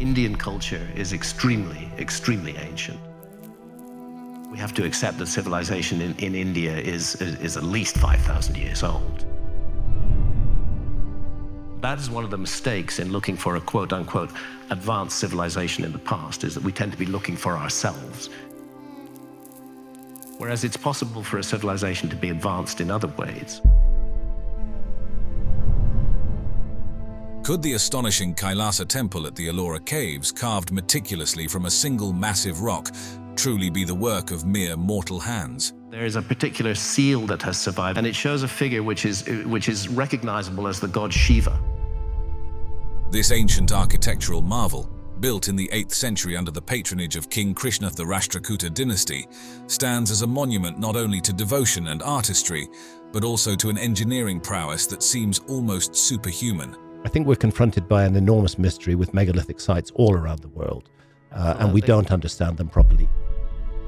Indian culture is extremely, extremely ancient. We have to accept that civilization in India is at least 5,000 years old. That is one of the mistakes in looking for a quote-unquote advanced civilization in the past, is that we tend to be looking for ourselves. Whereas it's possible for a civilization to be advanced in other ways. Could the astonishing Kailasa temple at the Ellora Caves, carved meticulously from a single massive rock, truly be the work of mere mortal hands? There is a particular seal that has survived, and it shows a figure which is recognizable as the god Shiva. This ancient architectural marvel, built in the 8th century under the patronage of King Krishna of the Rashtrakuta dynasty, stands as a monument not only to devotion and artistry, but also to an engineering prowess that seems almost superhuman. I think we're confronted by an enormous mystery with megalithic sites all around the world, and we don't understand them properly.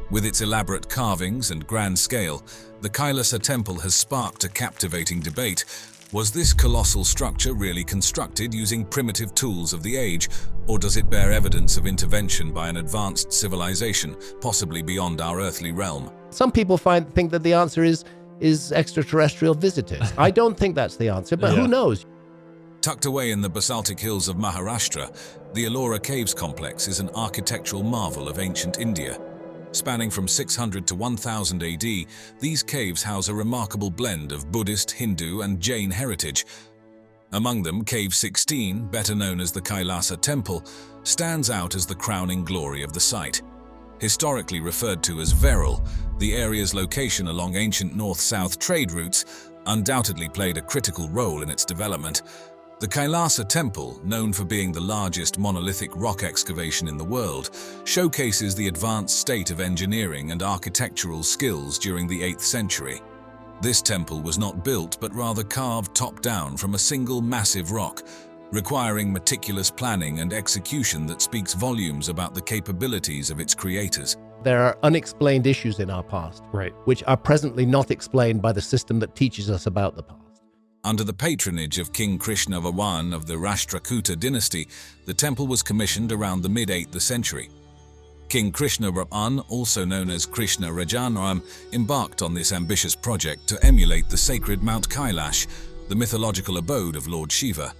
With its elaborate carvings and grand scale, the Kailasa temple has sparked a captivating debate. Was this colossal structure really constructed using primitive tools of the age, or does it bear evidence of intervention by an advanced civilization, possibly beyond our earthly realm? Some people think that the answer is extraterrestrial visitors. I don't think that's the answer, but who knows? Tucked away in the basaltic hills of Maharashtra, the Ellora Caves complex is an architectural marvel of ancient India. Spanning from 600 to 1000 AD, these caves house a remarkable blend of Buddhist, Hindu, and Jain heritage. Among them, Cave 16, better known as the Kailasa Temple, stands out as the crowning glory of the site. Historically referred to as Veral, the area's location along ancient north-south trade routes undoubtedly played a critical role in its development. The Kailasa Temple, known for being the largest monolithic rock excavation in the world, showcases the advanced state of engineering and architectural skills during the 8th century. This temple was not built but rather carved top-down from a single massive rock, requiring meticulous planning and execution that speaks volumes about the capabilities of its creators. There are unexplained issues in our past, which are presently not explained by the system that teaches us about the past. Under the patronage of King Krishna I of the Rashtrakuta dynasty, the temple was commissioned around the mid-8th century. King Krishna I, also known as Krishna Rajanam, embarked on this ambitious project to emulate the sacred Mount Kailash, the mythological abode of Lord Shiva.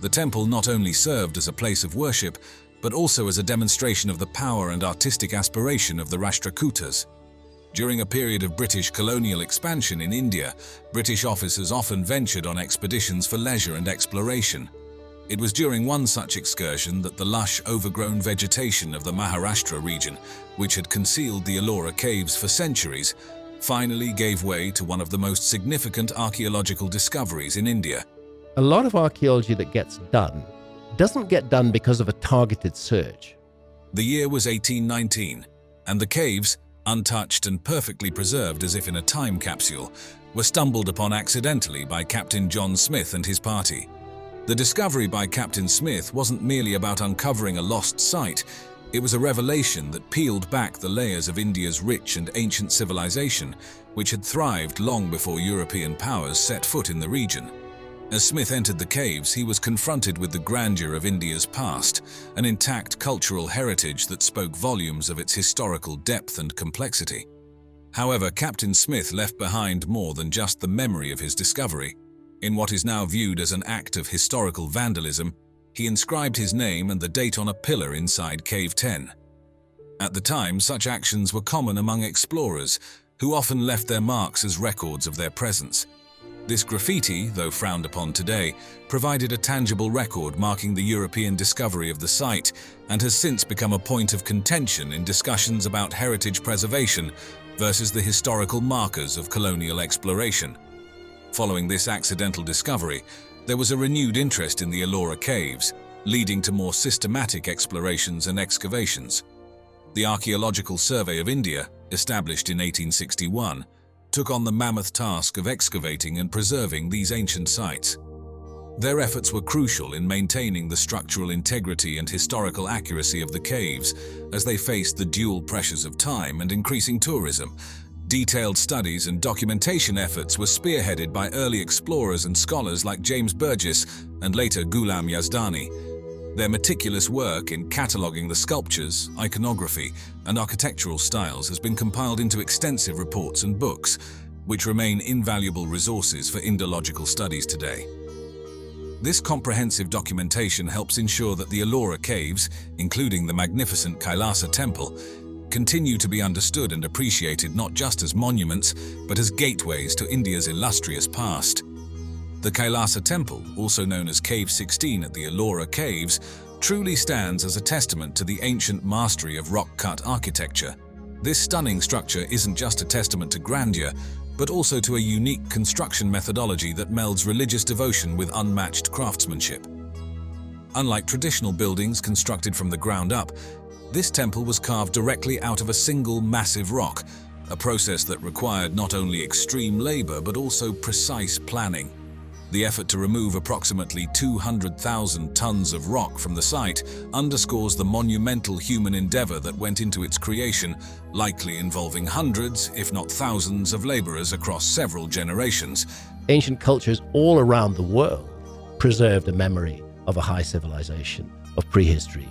The temple not only served as a place of worship, but also as a demonstration of the power and artistic aspiration of the Rashtrakutas. During a period of British colonial expansion in India, British officers often ventured on expeditions for leisure and exploration. It was during one such excursion that the lush, overgrown vegetation of the Maharashtra region, which had concealed the Ellora Caves for centuries, finally gave way to one of the most significant archaeological discoveries in India. A lot of archaeology that gets done doesn't get done because of a targeted search. The year was 1819, and the caves, untouched and perfectly preserved as if in a time capsule, were stumbled upon accidentally by Captain John Smith and his party. The discovery by Captain Smith wasn't merely about uncovering a lost site, it was a revelation that peeled back the layers of India's rich and ancient civilization, which had thrived long before European powers set foot in the region. As Smith entered the caves, he was confronted with the grandeur of India's past, an intact cultural heritage that spoke volumes of its historical depth and complexity. However, Captain Smith left behind more than just the memory of his discovery. In what is now viewed as an act of historical vandalism, he inscribed his name and the date on a pillar inside Cave 10. At the time, such actions were common among explorers, who often left their marks as records of their presence. This graffiti, though frowned upon today, provided a tangible record marking the European discovery of the site and has since become a point of contention in discussions about heritage preservation versus the historical markers of colonial exploration. Following this accidental discovery, there was a renewed interest in the Ellora Caves, leading to more systematic explorations and excavations. The Archaeological Survey of India, established in 1861, took on the mammoth task of excavating and preserving these ancient sites. Their efforts were crucial in maintaining the structural integrity and historical accuracy of the caves as they faced the dual pressures of time and increasing tourism. Detailed studies and documentation efforts were spearheaded by early explorers and scholars like James Burgess and later Ghulam Yazdani. Their meticulous work in cataloging the sculptures, iconography, and architectural styles has been compiled into extensive reports and books, which remain invaluable resources for Indological studies today. This comprehensive documentation helps ensure that the Ellora Caves, including the magnificent Kailasa Temple, continue to be understood and appreciated not just as monuments, but as gateways to India's illustrious past. The Kailasa Temple, also known as Cave 16 at the Ellora Caves, truly stands as a testament to the ancient mastery of rock-cut architecture. This stunning structure isn't just a testament to grandeur, but also to a unique construction methodology that melds religious devotion with unmatched craftsmanship. Unlike traditional buildings constructed from the ground up, this temple was carved directly out of a single massive rock, a process that required not only extreme labor but also precise planning. The effort to remove approximately 200,000 tons of rock from the site underscores the monumental human endeavor that went into its creation, likely involving hundreds, if not thousands, of laborers across several generations. Ancient cultures all around the world preserved a memory of a high civilization, of prehistory.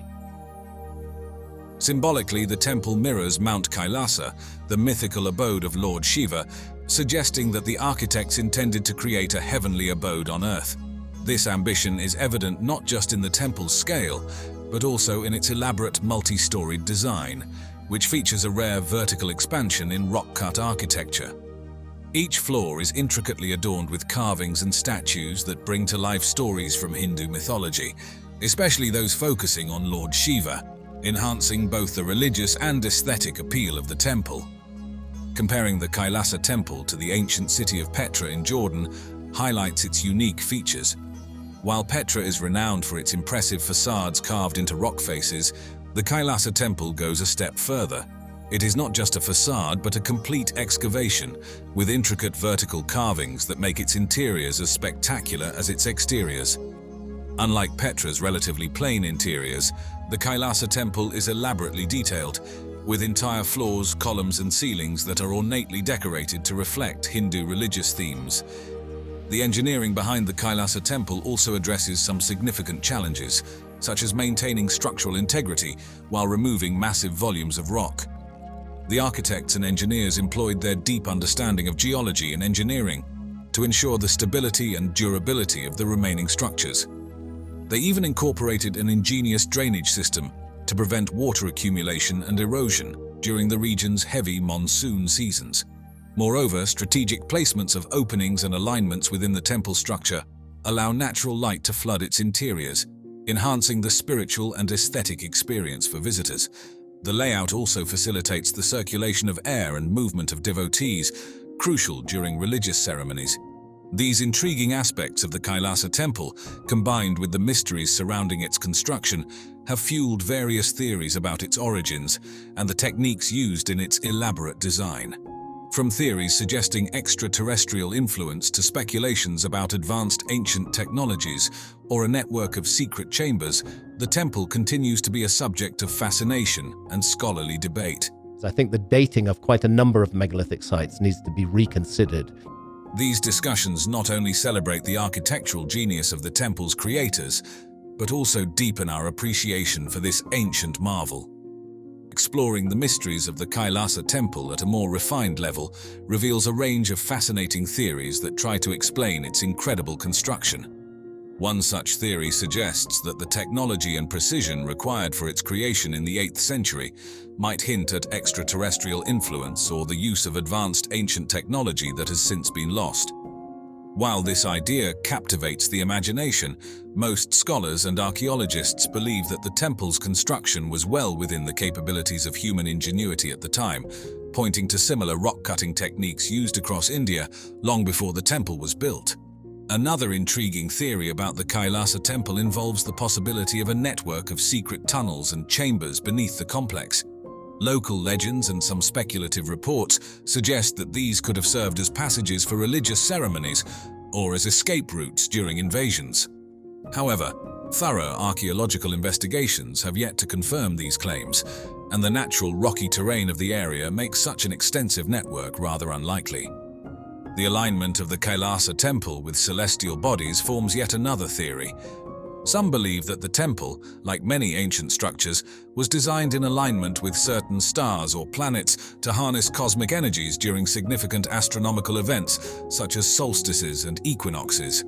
Symbolically, the temple mirrors Mount Kailasa, the mythical abode of Lord Shiva, suggesting that the architects intended to create a heavenly abode on earth. This ambition is evident not just in the temple's scale, but also in its elaborate multi-storied design, which features a rare vertical expansion in rock-cut architecture. Each floor is intricately adorned with carvings and statues that bring to life stories from Hindu mythology, especially those focusing on Lord Shiva, enhancing both the religious and aesthetic appeal of the temple. Comparing the Kailasa Temple to the ancient city of Petra in Jordan highlights its unique features. While Petra is renowned for its impressive facades carved into rock faces, the Kailasa Temple goes a step further. It is not just a facade, but a complete excavation, with intricate vertical carvings that make its interiors as spectacular as its exteriors. Unlike Petra's relatively plain interiors, the Kailasa Temple is elaborately detailed, with entire floors, columns, and ceilings that are ornately decorated to reflect Hindu religious themes. The engineering behind the Kailasa Temple also addresses some significant challenges, such as maintaining structural integrity while removing massive volumes of rock. The architects and engineers employed their deep understanding of geology and engineering to ensure the stability and durability of the remaining structures. They even incorporated an ingenious drainage system to prevent water accumulation and erosion during the region's heavy monsoon seasons. Moreover, strategic placements of openings and alignments within the temple structure allow natural light to flood its interiors, enhancing the spiritual and aesthetic experience for visitors. The layout also facilitates the circulation of air and movement of devotees, crucial during religious ceremonies. These intriguing aspects of the Kailasa Temple, combined with the mysteries surrounding its construction, have fueled various theories about its origins and the techniques used in its elaborate design. From theories suggesting extraterrestrial influence to speculations about advanced ancient technologies or a network of secret chambers, the temple continues to be a subject of fascination and scholarly debate. I think the dating of quite a number of megalithic sites needs to be reconsidered. These discussions not only celebrate the architectural genius of the temple's creators, but also deepen our appreciation for this ancient marvel. Exploring the mysteries of the Kailasa Temple at a more refined level reveals a range of fascinating theories that try to explain its incredible construction. One such theory suggests that the technology and precision required for its creation in the 8th century might hint at extraterrestrial influence or the use of advanced ancient technology that has since been lost. While this idea captivates the imagination, most scholars and archaeologists believe that the temple's construction was well within the capabilities of human ingenuity at the time, pointing to similar rock-cutting techniques used across India long before the temple was built. Another intriguing theory about the Kailasa Temple involves the possibility of a network of secret tunnels and chambers beneath the complex. Local legends and some speculative reports suggest that these could have served as passages for religious ceremonies or as escape routes during invasions. However, thorough archaeological investigations have yet to confirm these claims, and the natural rocky terrain of the area makes such an extensive network rather unlikely. The alignment of the Kailasa Temple with celestial bodies forms yet another theory. Some believe that the temple, like many ancient structures, was designed in alignment with certain stars or planets to harness cosmic energies during significant astronomical events such as solstices and equinoxes.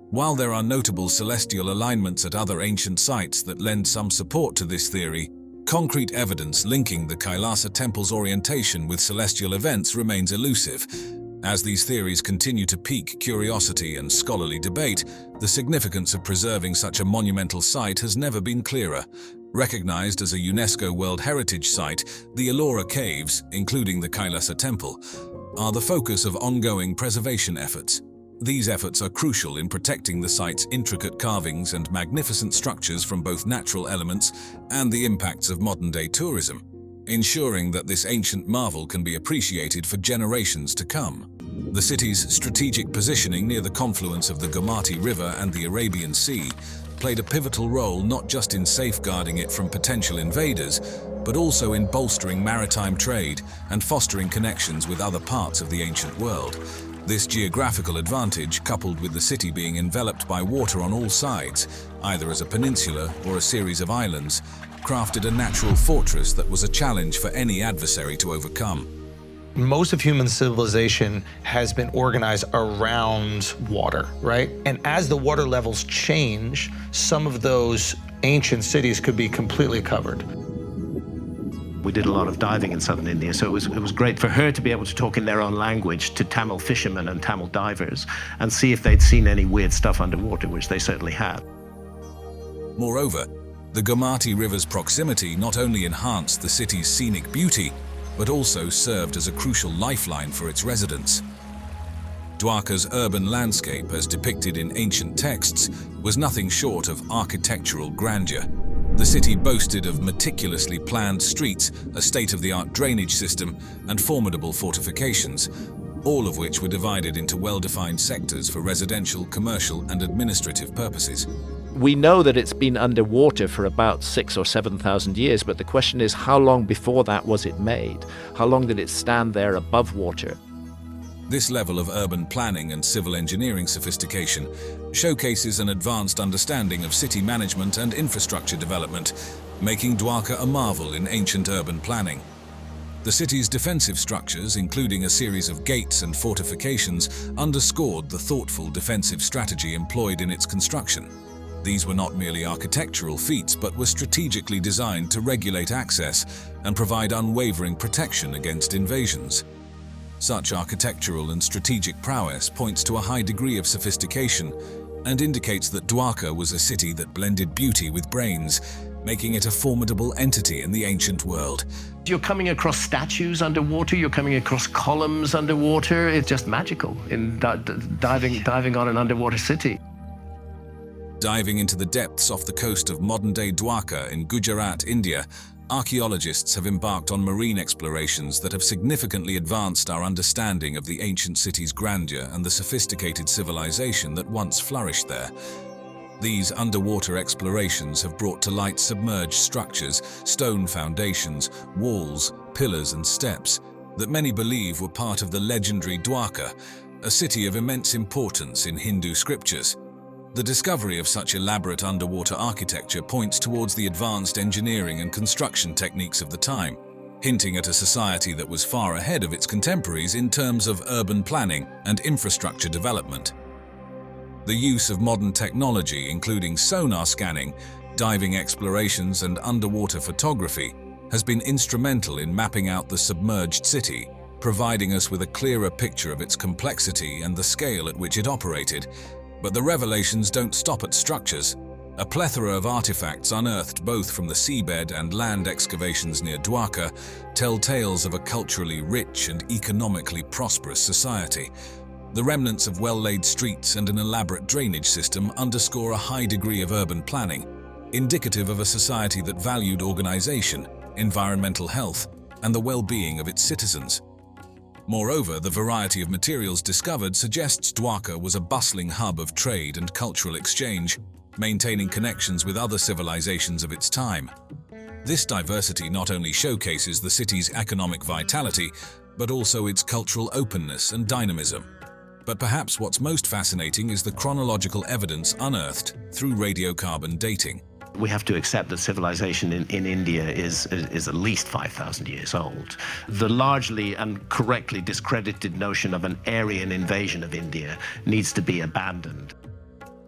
While there are notable celestial alignments at other ancient sites that lend some support to this theory, concrete evidence linking the Kailasa temple's orientation with celestial events remains elusive. As these theories continue to pique curiosity and scholarly debate, the significance of preserving such a monumental site has never been clearer. Recognized as a UNESCO World Heritage Site, the Ellora Caves, including the Kailasa Temple, are the focus of ongoing preservation efforts. These efforts are crucial in protecting the site's intricate carvings and magnificent structures from both natural elements and the impacts of modern-day tourism, ensuring that this ancient marvel can be appreciated for generations to come. The city's strategic positioning near the confluence of the Gomati River and the Arabian Sea played a pivotal role not just in safeguarding it from potential invaders, but also in bolstering maritime trade and fostering connections with other parts of the ancient world. This geographical advantage, coupled with the city being enveloped by water on all sides, either as a peninsula or a series of islands, crafted a natural fortress that was a challenge for any adversary to overcome. Most of human civilization has been organized around water, right? And as the water levels change, some of those ancient cities could be completely covered. We did a lot of diving in southern India, so it was great for her to be able to talk in their own language to Tamil fishermen and Tamil divers and see if they'd seen any weird stuff underwater, which they certainly had. Moreover, the Gomati River's proximity not only enhanced the city's scenic beauty, but also served as a crucial lifeline for its residents. Dwarka's urban landscape, as depicted in ancient texts, was nothing short of architectural grandeur. The city boasted of meticulously planned streets, a state-of-the-art drainage system, and formidable fortifications, all of which were divided into well-defined sectors for residential, commercial, and administrative purposes. We know that it's been underwater for about 6,000 or 7,000 years, but the question is, how long before that was it made? How long did it stand there above water? This level of urban planning and civil engineering sophistication showcases an advanced understanding of city management and infrastructure development, making Dwarka a marvel in ancient urban planning. The city's defensive structures, including a series of gates and fortifications, underscored the thoughtful defensive strategy employed in its construction. These were not merely architectural feats, but were strategically designed to regulate access and provide unwavering protection against invasions. Such architectural and strategic prowess points to a high degree of sophistication and indicates that Dwarka was a city that blended beauty with brains, making it a formidable entity in the ancient world. You're coming across statues underwater, you're coming across columns underwater. It's just magical in diving on an underwater city. Diving into the depths off the coast of modern-day Dwarka in Gujarat, India, archaeologists have embarked on marine explorations that have significantly advanced our understanding of the ancient city's grandeur and the sophisticated civilization that once flourished there. These underwater explorations have brought to light submerged structures, stone foundations, walls, pillars, and steps that many believe were part of the legendary Dwarka, a city of immense importance in Hindu scriptures. The discovery of such elaborate underwater architecture points towards the advanced engineering and construction techniques of the time, hinting at a society that was far ahead of its contemporaries in terms of urban planning and infrastructure development. The use of modern technology, including sonar scanning, diving explorations, and underwater photography, has been instrumental in mapping out the submerged city, providing us with a clearer picture of its complexity and the scale at which it operated. But the revelations don't stop at structures. A plethora of artifacts unearthed both from the seabed and land excavations near Dwarka tell tales of a culturally rich and economically prosperous society. The remnants of well-laid streets and an elaborate drainage system underscore a high degree of urban planning, indicative of a society that valued organization, environmental health, and the well-being of its citizens. Moreover, the variety of materials discovered suggests Dwarka was a bustling hub of trade and cultural exchange, maintaining connections with other civilizations of its time. This diversity not only showcases the city's economic vitality, but also its cultural openness and dynamism. But perhaps what's most fascinating is the chronological evidence unearthed through radiocarbon dating. We have to accept that civilization in India is at least 5,000 years old. The largely and correctly discredited notion of an Aryan invasion of India needs to be abandoned.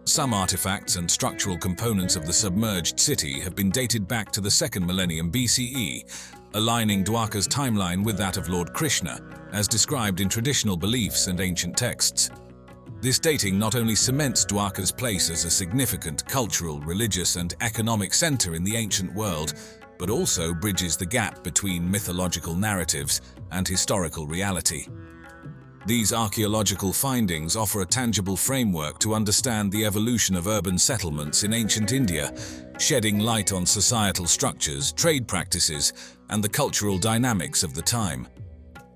Some artifacts and structural components of the submerged city have been dated back to the 2nd millennium BCE, aligning Dwarka's timeline with that of Lord Krishna, as described in traditional beliefs and ancient texts. This dating not only cements Dwarka's place as a significant cultural, religious, and economic center in the ancient world, but also bridges the gap between mythological narratives and historical reality. These archaeological findings offer a tangible framework to understand the evolution of urban settlements in ancient India, shedding light on societal structures, trade practices, and the cultural dynamics of the time.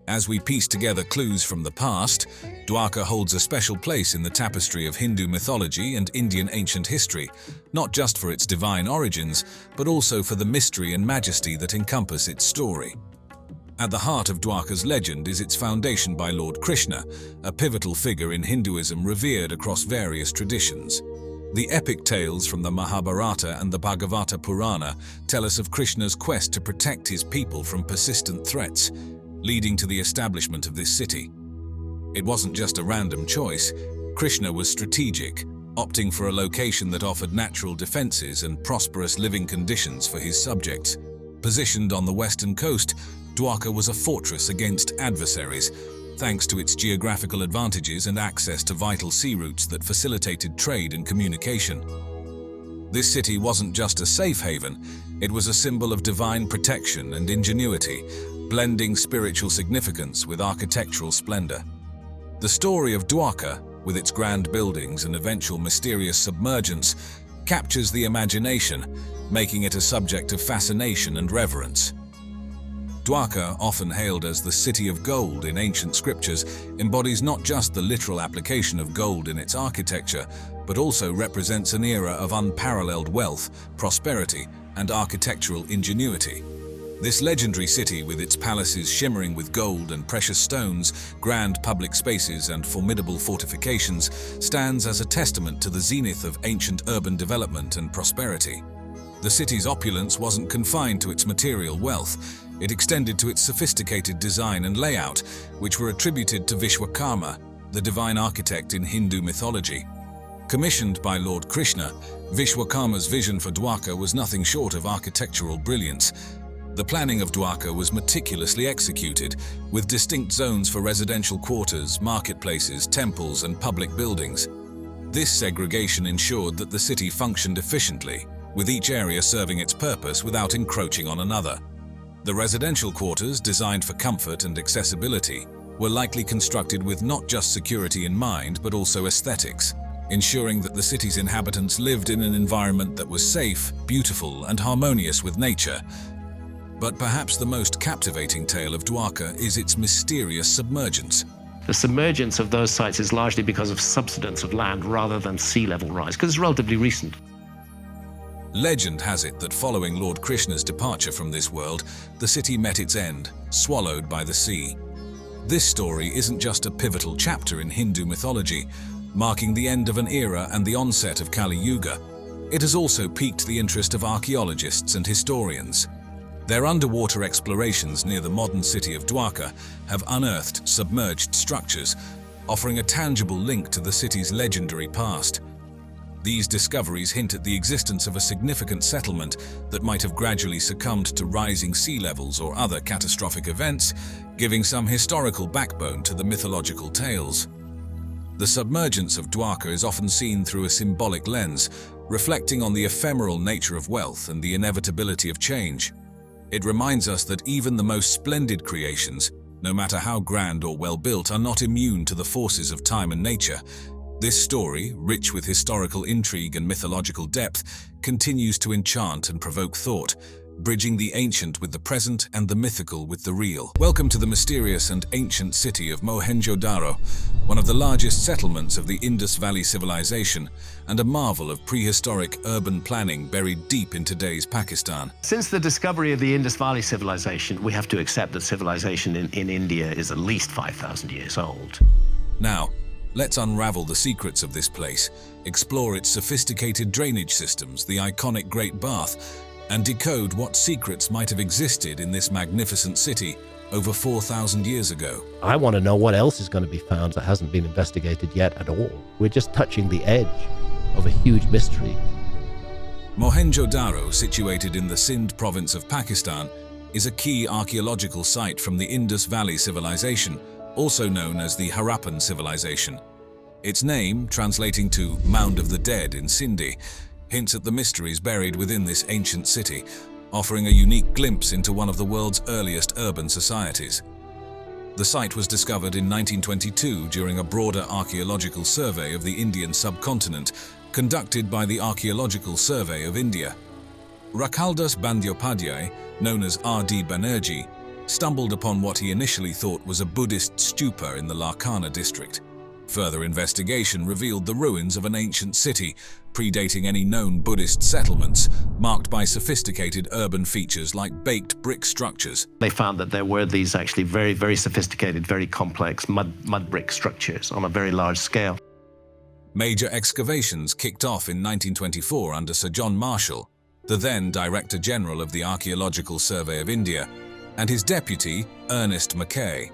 As we piece together clues from the past, Dwarka holds a special place in the tapestry of Hindu mythology and Indian ancient history, not just for its divine origins, but also for the mystery and majesty that encompass its story. At the heart of Dwarka's legend is its foundation by Lord Krishna, a pivotal figure in Hinduism revered across various traditions. The epic tales from the Mahabharata and the Bhagavata Purana tell us of Krishna's quest to protect his people from persistent threats, leading to the establishment of this city. It wasn't just a random choice. Krishna was strategic, opting for a location that offered natural defenses and prosperous living conditions for his subjects. Positioned on the western coast, Dwarka was a fortress against adversaries, thanks to its geographical advantages and access to vital sea routes that facilitated trade and communication. This city wasn't just a safe haven, it was a symbol of divine protection and ingenuity, blending spiritual significance with architectural splendor. The story of Dwarka, with its grand buildings and eventual mysterious submergence, captures the imagination, making it a subject of fascination and reverence. Dwarka, often hailed as the City of Gold in ancient scriptures, embodies not just the literal application of gold in its architecture, but also represents an era of unparalleled wealth, prosperity, and architectural ingenuity. This legendary city, with its palaces shimmering with gold and precious stones, grand public spaces, and formidable fortifications, stands as a testament to the zenith of ancient urban development and prosperity. The city's opulence wasn't confined to its material wealth. It extended to its sophisticated design and layout, which were attributed to Vishwakarma, the divine architect in Hindu mythology. Commissioned by Lord Krishna, Vishwakarma's vision for Dwarka was nothing short of architectural brilliance. The planning of Dwarka was meticulously executed, with distinct zones for residential quarters, marketplaces, temples, and public buildings. This segregation ensured that the city functioned efficiently, with each area serving its purpose without encroaching on another. The residential quarters, designed for comfort and accessibility, were likely constructed with not just security in mind, but also aesthetics, ensuring that the city's inhabitants lived in an environment that was safe, beautiful, and harmonious with nature. But perhaps the most captivating tale of Dwarka is its mysterious submergence. The submergence of those sites is largely because of subsidence of land rather than sea level rise, because it's relatively recent. Legend has it that following Lord Krishna's departure from this world, the city met its end, swallowed by the sea. This story isn't just a pivotal chapter in Hindu mythology, marking the end of an era and the onset of Kali Yuga. It has also piqued the interest of archaeologists and historians. Their underwater explorations near the modern city of Dwarka have unearthed submerged structures, offering a tangible link to the city's legendary past. These discoveries hint at the existence of a significant settlement that might have gradually succumbed to rising sea levels or other catastrophic events, giving some historical backbone to the mythological tales. The submergence of Dwarka is often seen through a symbolic lens, reflecting on the ephemeral nature of wealth and the inevitability of change. It reminds us that even the most splendid creations, no matter how grand or well-built, are not immune to the forces of time and nature. This story, rich with historical intrigue and mythological depth, continues to enchant and provoke thought, bridging the ancient with the present and the mythical with the real. Welcome to the mysterious and ancient city of Mohenjo-Daro, one of the largest settlements of the Indus Valley civilization, and a marvel of prehistoric urban planning buried deep in today's Pakistan. Since the discovery of the Indus Valley civilization, we have to accept that civilization in India is at least 5,000 years old. Now, Let's unravel the secrets of this place, explore its sophisticated drainage systems, the iconic Great Bath, and decode what secrets might have existed in this magnificent city over 4,000 years ago. I want to know what else is going to be found that hasn't been investigated yet at all. We're just touching the edge of a huge mystery. Mohenjo-Daro, situated in the Sindh province of Pakistan, is a key archaeological site from the Indus Valley Civilization, also known as the Harappan Civilization. Its name, translating to Mound of the Dead in Sindhi, hints at the mysteries buried within this ancient city, offering a unique glimpse into one of the world's earliest urban societies. The site was discovered in 1922 during a broader archaeological survey of the Indian subcontinent, conducted by the Archaeological Survey of India. Rakhaldas Bandyopadhyay, known as R.D. Banerjee, stumbled upon what he initially thought was a Buddhist stupa in the Larkana district. Further investigation revealed the ruins of an ancient city, predating any known Buddhist settlements, marked by sophisticated urban features like baked brick structures. They found that there were these actually very, very sophisticated, very complex mud brick structures on a very large scale. Major excavations kicked off in 1924 under Sir John Marshall, the then Director General of the Archaeological Survey of India, and his deputy, Ernest Mackay.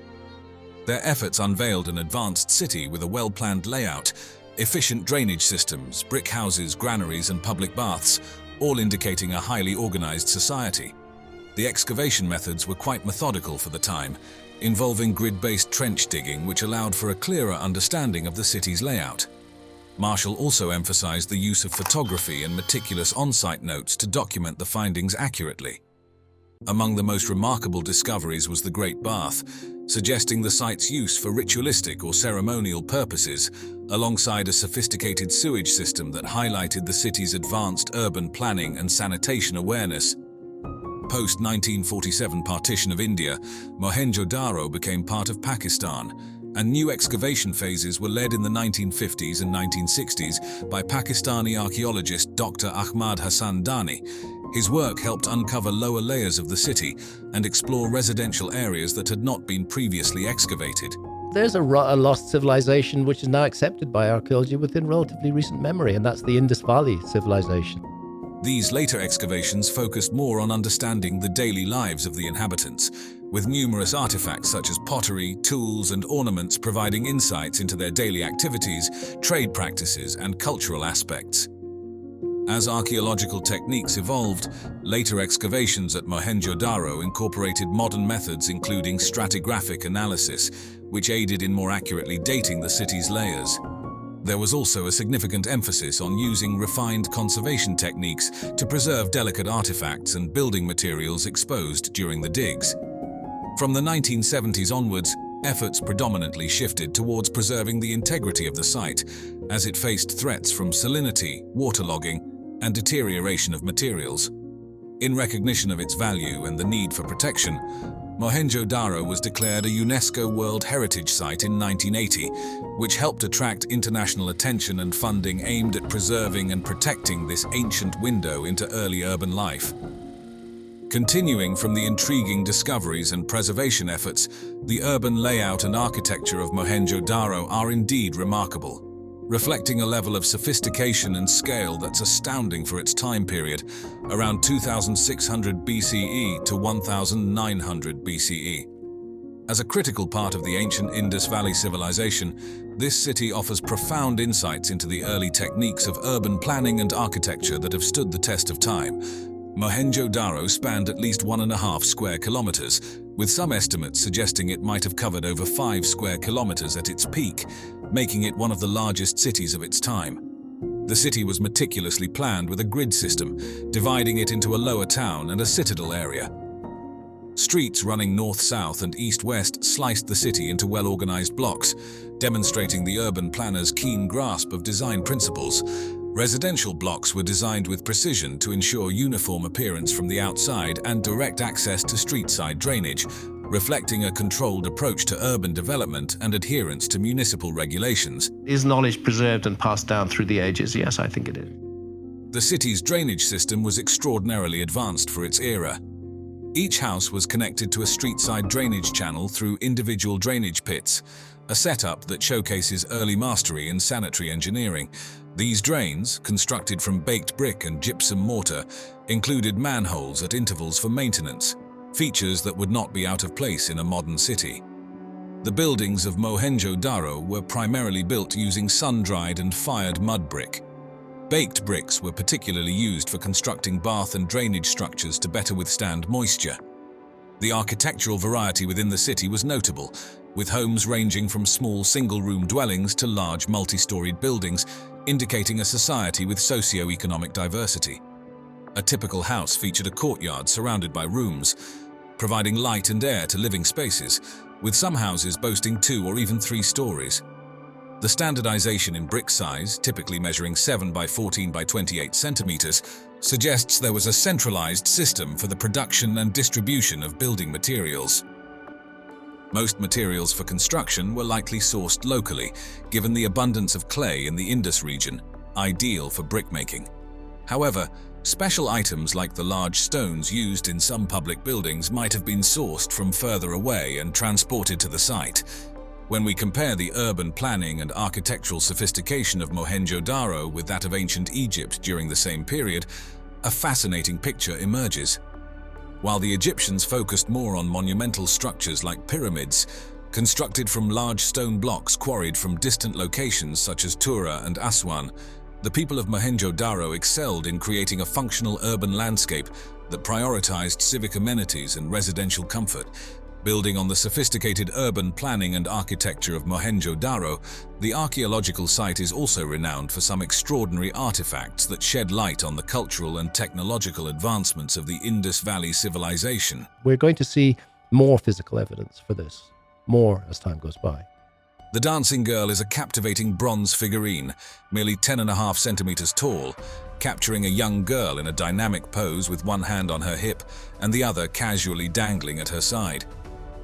Their efforts unveiled an advanced city with a well-planned layout, efficient drainage systems, brick houses, granaries, and public baths, all indicating a highly organized society. The excavation methods were quite methodical for the time, involving grid-based trench digging which allowed for a clearer understanding of the city's layout. Marshall also emphasized the use of photography and meticulous on-site notes to document the findings accurately. Among the most remarkable discoveries was the Great Bath, suggesting the site's use for ritualistic or ceremonial purposes, alongside a sophisticated sewage system that highlighted the city's advanced urban planning and sanitation awareness. Post-1947 partition of India, Mohenjo-Daro became part of Pakistan, and new excavation phases were led in the 1950s and 1960s by Pakistani archaeologist Dr. Ahmad Hassan Dani. His work helped uncover lower layers of the city and explore residential areas that had not been previously excavated. There's a lost civilization which is now accepted by archaeology within relatively recent memory, and that's the Indus Valley civilization. These later excavations focused more on understanding the daily lives of the inhabitants, with numerous artifacts such as pottery, tools, and ornaments providing insights into their daily activities, trade practices, and cultural aspects. As archaeological techniques evolved, later excavations at Mohenjo-Daro incorporated modern methods including stratigraphic analysis, which aided in more accurately dating the city's layers. There was also a significant emphasis on using refined conservation techniques to preserve delicate artifacts and building materials exposed during the digs. From the 1970s onwards, efforts predominantly shifted towards preserving the integrity of the site, as it faced threats from salinity, waterlogging, and deterioration of materials. In recognition of its value and the need for protection, Mohenjo-Daro was declared a UNESCO World Heritage Site in 1980, which helped attract international attention and funding aimed at preserving and protecting this ancient window into early urban life. Continuing from the intriguing discoveries and preservation efforts, the urban layout and architecture of Mohenjo-Daro are indeed remarkable, reflecting a level of sophistication and scale that's astounding for its time period, around 2600 BCE to 1900 BCE. As a critical part of the ancient Indus Valley civilization, this city offers profound insights into the early techniques of urban planning and architecture that have stood the test of time. Mohenjo-Daro spanned at least 1.5 square kilometers, with some estimates suggesting it might have covered over 5 square kilometers at its peak, making it one of the largest cities of its time. The city was meticulously planned with a grid system, dividing it into a lower town and a citadel area. Streets running north-south and east-west sliced the city into well-organized blocks, demonstrating the urban planner's keen grasp of design principles. Residential blocks were designed with precision to ensure uniform appearance from the outside and direct access to street-side drainage, reflecting a controlled approach to urban development and adherence to municipal regulations. Is knowledge preserved and passed down through the ages? Yes, I think it is. The city's drainage system was extraordinarily advanced for its era. Each house was connected to a street-side drainage channel through individual drainage pits, a setup that showcases early mastery in sanitary engineering. These drains, constructed from baked brick and gypsum mortar, included manholes at intervals for maintenance, features that would not be out of place in a modern city. The buildings of Mohenjo-Daro were primarily built using sun-dried and fired mud brick. Baked bricks were particularly used for constructing bath and drainage structures to better withstand moisture. The architectural variety within the city was notable, with homes ranging from small single-room dwellings to large multi-storied buildings, indicating a society with socio-economic diversity. A typical house featured a courtyard surrounded by rooms, providing light and air to living spaces, with some houses boasting 2 or even 3 stories. The standardization in brick size, typically measuring 7 by 14 by 28 centimeters, suggests there was a centralized system for the production and distribution of building materials. Most materials for construction were likely sourced locally, given the abundance of clay in the Indus region, ideal for brickmaking. However, special items like the large stones used in some public buildings might have been sourced from further away and transported to the site. When we compare the urban planning and architectural sophistication of Mohenjo-Daro with that of ancient Egypt during the same period, a fascinating picture emerges. While the Egyptians focused more on monumental structures like pyramids, constructed from large stone blocks quarried from distant locations such as Tura and Aswan, the people of Mohenjo-Daro excelled in creating a functional urban landscape that prioritized civic amenities and residential comfort. Building on the sophisticated urban planning and architecture of Mohenjo-Daro, the archaeological site is also renowned for some extraordinary artifacts that shed light on the cultural and technological advancements of the Indus Valley civilization. We're going to see more physical evidence for this, more as time goes by. The dancing girl is a captivating bronze figurine, merely 10.5 centimeters tall, capturing a young girl in a dynamic pose with one hand on her hip and the other casually dangling at her side.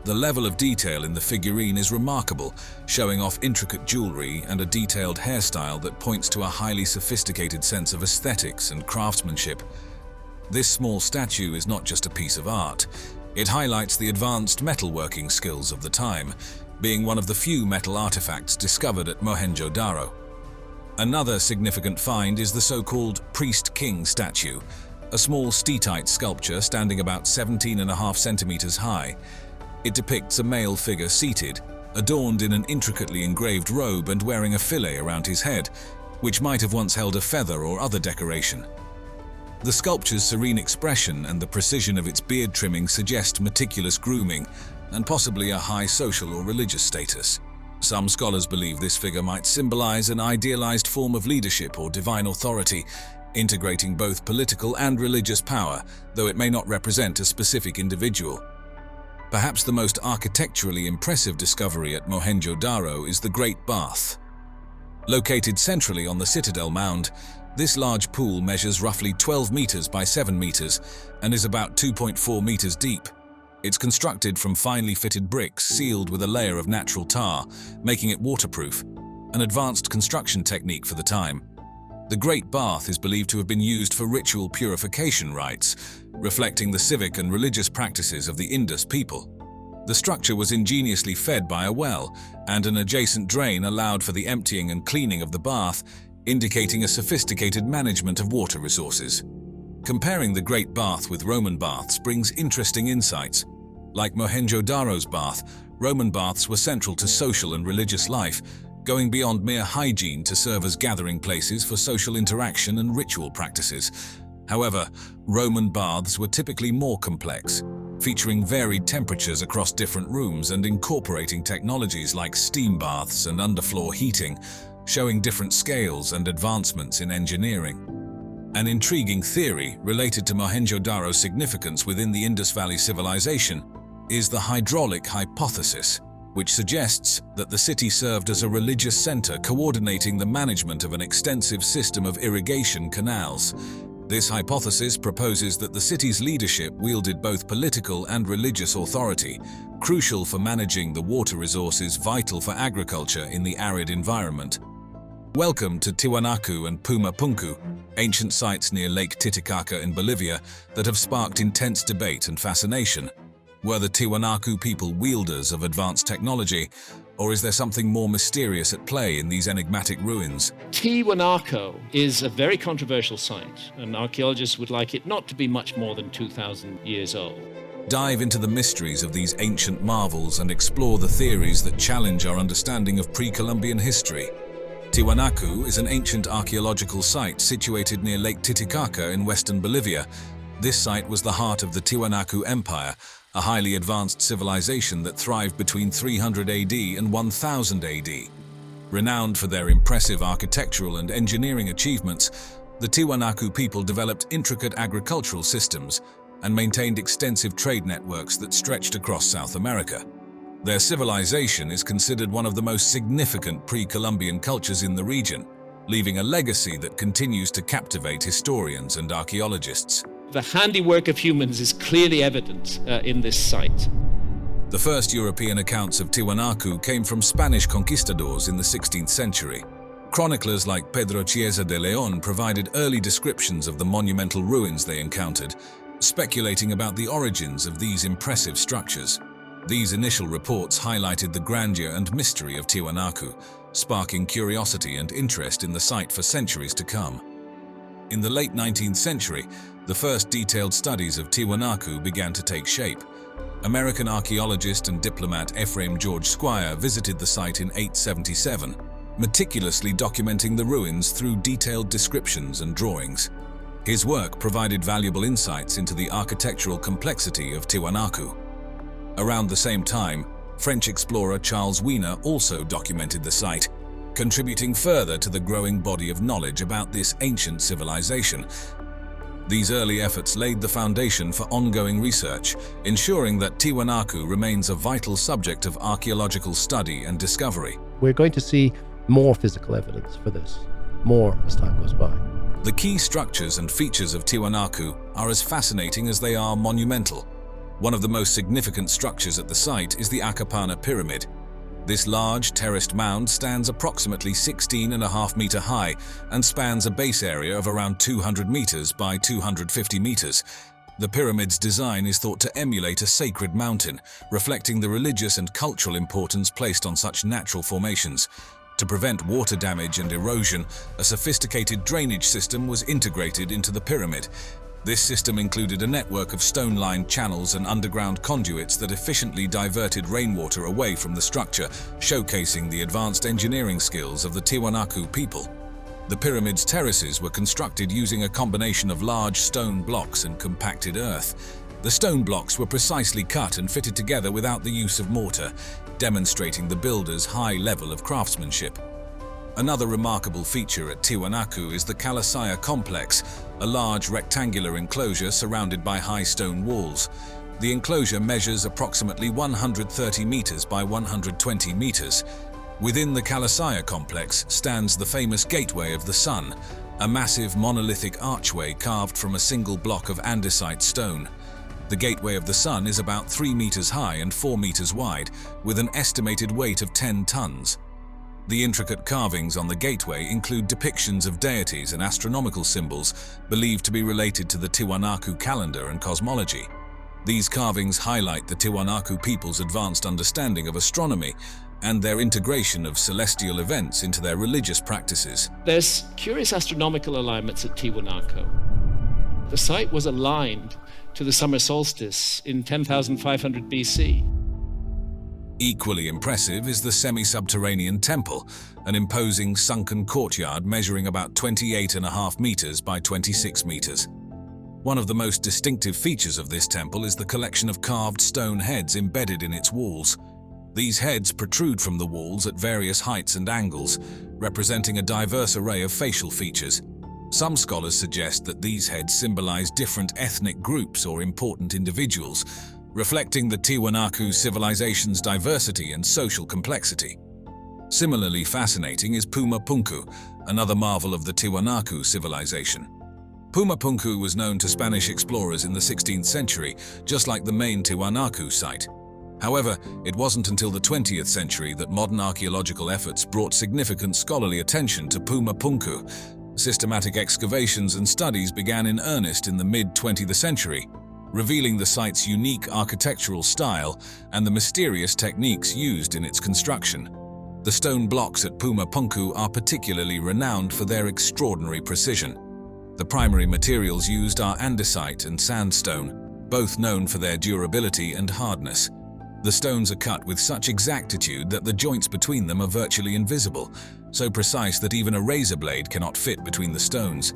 The level of detail in the figurine is remarkable, showing off intricate jewelry and a detailed hairstyle that points to a highly sophisticated sense of aesthetics and craftsmanship. This small statue is not just a piece of art. It highlights the advanced metalworking skills of the time, being one of the few metal artifacts discovered at Mohenjo-Daro. Another significant find is the so-called priest-king statue, a small steatite sculpture standing about 17.5 centimeters high. It depicts a male figure seated, adorned in an intricately engraved robe and wearing a fillet around his head, which might have once held a feather or other decoration. The sculpture's serene expression and the precision of its beard trimming suggest meticulous grooming and possibly a high social or religious status. Some scholars believe this figure might symbolize an idealized form of leadership or divine authority, integrating both political and religious power, though it may not represent a specific individual. Perhaps the most architecturally impressive discovery at Mohenjo-Daro is the Great Bath. Located centrally on the Citadel Mound, this large pool measures roughly 12 meters by 7 meters and is about 2.4 meters deep. It's constructed from finely fitted bricks sealed with a layer of natural tar, making it waterproof, an advanced construction technique for the time. The Great Bath is believed to have been used for ritual purification rites, reflecting the civic and religious practices of the Indus people. The structure was ingeniously fed by a well, and an adjacent drain allowed for the emptying and cleaning of the bath, indicating a sophisticated management of water resources. Comparing the Great Bath with Roman baths brings interesting insights. Like Mohenjo-Daro's bath, Roman baths were central to social and religious life, going beyond mere hygiene to serve as gathering places for social interaction and ritual practices. However, Roman baths were typically more complex, featuring varied temperatures across different rooms and incorporating technologies like steam baths and underfloor heating, showing different scales and advancements in engineering. An intriguing theory related to Mohenjo-Daro's significance within the Indus Valley civilization is the hydraulic hypothesis, which suggests that the city served as a religious center coordinating the management of an extensive system of irrigation canals. This hypothesis proposes that the city's leadership wielded both political and religious authority, crucial for managing the water resources vital for agriculture in the arid environment. Welcome to Tiahuanaco and Puma Punku, ancient sites near Lake Titicaca in Bolivia that have sparked intense debate and fascination. Were the Tiahuanaco people wielders of advanced technology, Or is there something more mysterious at play in these enigmatic ruins? Tiahuanaco is a very controversial site, and archaeologists would like it not to be much more than 2,000 years old. Dive into the mysteries of these ancient marvels and explore the theories that challenge our understanding of pre-Columbian history. Tiahuanaco is an ancient archaeological site situated near Lake Titicaca in western Bolivia. This site was the heart of the Tiahuanaco Empire, a highly advanced civilization that thrived between 300 AD and 1000 AD. Renowned for their impressive architectural and engineering achievements, the Tiahuanaco people developed intricate agricultural systems and maintained extensive trade networks that stretched across South America. Their civilization is considered one of the most significant pre-Columbian cultures in the region, leaving a legacy that continues to captivate historians and archaeologists. The handiwork of humans is clearly evident in this site. The first European accounts of Tiahuanaco came from Spanish conquistadors in the 16th century. Chroniclers like Pedro Chiesa de León provided early descriptions of the monumental ruins they encountered, speculating about the origins of these impressive structures. These initial reports highlighted the grandeur and mystery of Tiahuanaco, sparking curiosity and interest in the site for centuries to come. In the late 19th century, the first detailed studies of Tiahuanaco began to take shape. American archaeologist and diplomat Ephraim George Squire visited the site in 877, meticulously documenting the ruins through detailed descriptions and drawings. His work provided valuable insights into the architectural complexity of Tiahuanaco. Around the same time, French explorer Charles Wiener also documented the site, contributing further to the growing body of knowledge about this ancient civilization. These early efforts laid the foundation for ongoing research, ensuring that Tiahuanaco remains a vital subject of archaeological study and discovery. We're going to see more physical evidence for this, more as time goes by. The key structures and features of Tiahuanaco are as fascinating as they are monumental. One of the most significant structures at the site is the Acapana Pyramid. This large, terraced mound stands approximately 16.5 meters high and spans a base area of around 200 meters by 250 meters. The pyramid's design is thought to emulate a sacred mountain, reflecting the religious and cultural importance placed on such natural formations. To prevent water damage and erosion, a sophisticated drainage system was integrated into the pyramid. This system included a network of stone-lined channels and underground conduits that efficiently diverted rainwater away from the structure, showcasing the advanced engineering skills of the Tiahuanaco people. The pyramid's terraces were constructed using a combination of large stone blocks and compacted earth. The stone blocks were precisely cut and fitted together without the use of mortar, demonstrating the builder's high level of craftsmanship. Another remarkable feature at Tiahuanaco is the Kalasaya complex, a large rectangular enclosure surrounded by high stone walls. The enclosure measures approximately 130 meters by 120 meters. Within the Kalasaya complex stands the famous Gateway of the Sun, a massive monolithic archway carved from a single block of andesite stone. The Gateway of the Sun is about 3 meters high and 4 meters wide, with an estimated weight of 10 tons. The intricate carvings on the gateway include depictions of deities and astronomical symbols believed to be related to the Tiahuanaco calendar and cosmology. These carvings highlight the Tiahuanaco people's advanced understanding of astronomy and their integration of celestial events into their religious practices. There's curious astronomical alignments at Tiahuanaco. The site was aligned to the summer solstice in 10,500 BC. Equally impressive is the semi-subterranean temple, an imposing sunken courtyard measuring about 28.5 meters by 26 meters. One of the most distinctive features of this temple is the collection of carved stone heads embedded in its walls. These heads protrude from the walls at various heights and angles, representing a diverse array of facial features. Some scholars suggest that these heads symbolize different ethnic groups or important individuals, reflecting the Tiahuanaco civilization's diversity and social complexity. Similarly fascinating is Puma Punku, another marvel of the Tiahuanaco civilization. Puma Punku was known to Spanish explorers in the 16th century, just like the main Tiahuanaco site. However, it wasn't until the 20th century that modern archaeological efforts brought significant scholarly attention to Puma Punku. Systematic excavations and studies began in earnest in the mid-20th century. revealing the site's unique architectural style and the mysterious techniques used in its construction. The stone blocks at Puma Punku are particularly renowned for their extraordinary precision. The primary materials used are andesite and sandstone, both known for their durability and hardness. The stones are cut with such exactitude that the joints between them are virtually invisible, so precise that even a razor blade cannot fit between the stones.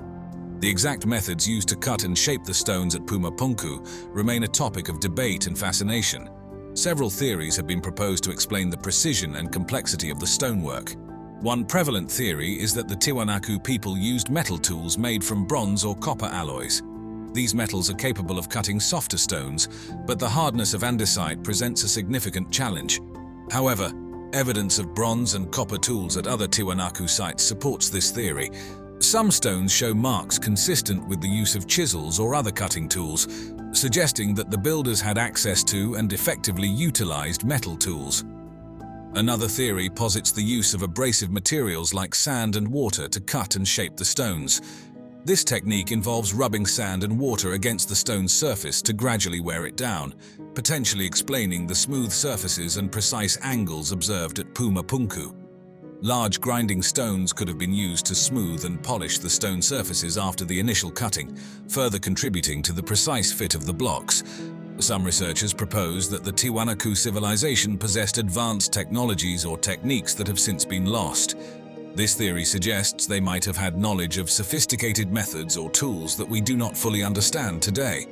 The exact methods used to cut and shape the stones at Puma Punku remain a topic of debate and fascination. Several theories have been proposed to explain the precision and complexity of the stonework. One prevalent theory is that the Tiahuanaco people used metal tools made from bronze or copper alloys. These metals are capable of cutting softer stones, but the hardness of andesite presents a significant challenge. However, evidence of bronze and copper tools at other Tiahuanaco sites supports this theory. Some stones show marks consistent with the use of chisels or other cutting tools, suggesting that the builders had access to and effectively utilized metal tools. Another theory posits the use of abrasive materials like sand and water to cut and shape the stones. This technique involves rubbing sand and water against the stone's surface to gradually wear it down, potentially explaining the smooth surfaces and precise angles observed at Puma Punku. Large grinding stones could have been used to smooth and polish the stone surfaces after the initial cutting, further contributing to the precise fit of the blocks. Some researchers propose that the Tiahuanaco civilization possessed advanced technologies or techniques that have since been lost. This theory suggests they might have had knowledge of sophisticated methods or tools that we do not fully understand today.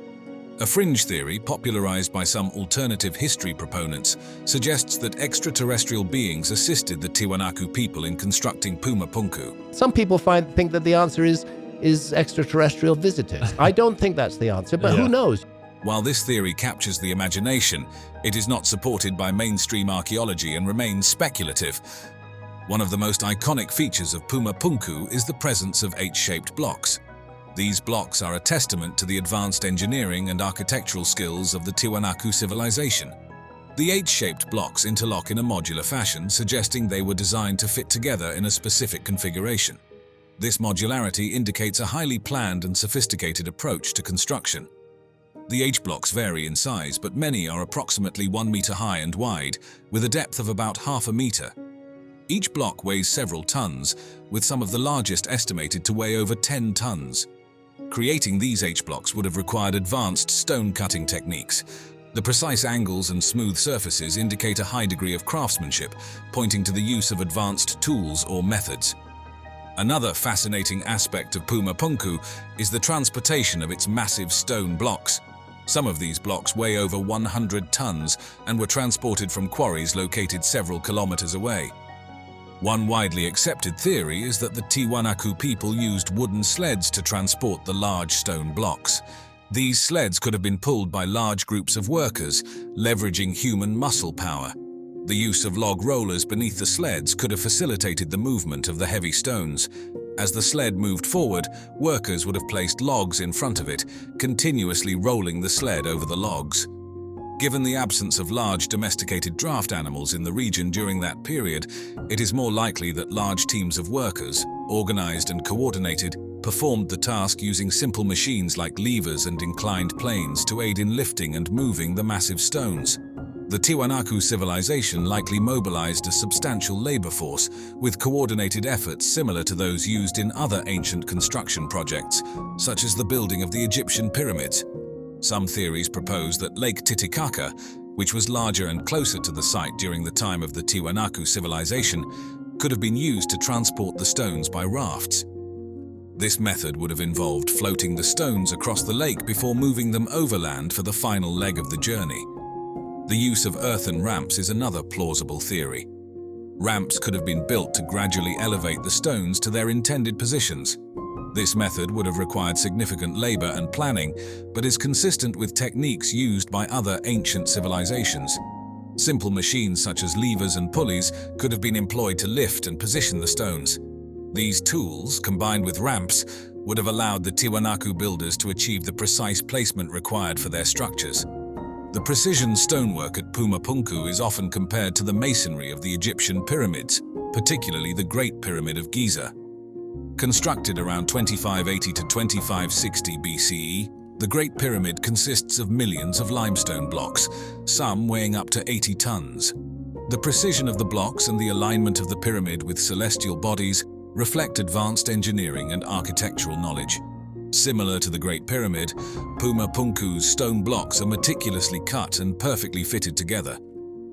A fringe theory, popularized by some alternative history proponents, suggests that extraterrestrial beings assisted the Tiahuanaco people in constructing Puma Punku. Some people think that the answer is extraterrestrial visitors. I don't think that's the answer, but who knows? While this theory captures the imagination, it is not supported by mainstream archaeology and remains speculative. One of the most iconic features of Puma Punku is the presence of H-shaped blocks. These blocks are a testament to the advanced engineering and architectural skills of the Tiahuanaco civilization. The H-shaped blocks interlock in a modular fashion, suggesting they were designed to fit together in a specific configuration. This modularity indicates a highly planned and sophisticated approach to construction. The H-blocks vary in size, but many are approximately 1 meter high and wide, with a depth of about half a meter. Each block weighs several tons, with some of the largest estimated to weigh over 10 tons. Creating these H-blocks would have required advanced stone-cutting techniques. The precise angles and smooth surfaces indicate a high degree of craftsmanship, pointing to the use of advanced tools or methods. Another fascinating aspect of Puma Punku is the transportation of its massive stone blocks. Some of these blocks weigh over 100 tons and were transported from quarries located several kilometers away. One widely accepted theory is that the Tiahuanaco people used wooden sleds to transport the large stone blocks. These sleds could have been pulled by large groups of workers, leveraging human muscle power. The use of log rollers beneath the sleds could have facilitated the movement of the heavy stones. As the sled moved forward, workers would have placed logs in front of it, continuously rolling the sled over the logs. Given the absence of large domesticated draft animals in the region during that period, it is more likely that large teams of workers, organized and coordinated, performed the task using simple machines like levers and inclined planes to aid in lifting and moving the massive stones. The Tiahuanaco civilization likely mobilized a substantial labor force, with coordinated efforts similar to those used in other ancient construction projects, such as the building of the Egyptian pyramids. Some theories propose that Lake Titicaca, which was larger and closer to the site during the time of the Tiahuanaco civilization, could have been used to transport the stones by rafts. This method would have involved floating the stones across the lake before moving them overland for the final leg of the journey. The use of earthen ramps is another plausible theory. Ramps could have been built to gradually elevate the stones to their intended positions. This method would have required significant labor and planning, but is consistent with techniques used by other ancient civilizations. Simple machines such as levers and pulleys could have been employed to lift and position the stones. These tools, combined with ramps, would have allowed the Tiahuanaco builders to achieve the precise placement required for their structures. The precision stonework at Puma Punku is often compared to the masonry of the Egyptian pyramids, particularly the Great Pyramid of Giza. Constructed around 2580 to 2560 BCE, The Great Pyramid consists of millions of limestone blocks, some weighing up to 80 tons. The precision of the blocks and the alignment of the pyramid with celestial bodies reflect advanced engineering and architectural knowledge. Similar to the Great Pyramid, Puma Punku's stone blocks are meticulously cut and perfectly fitted together.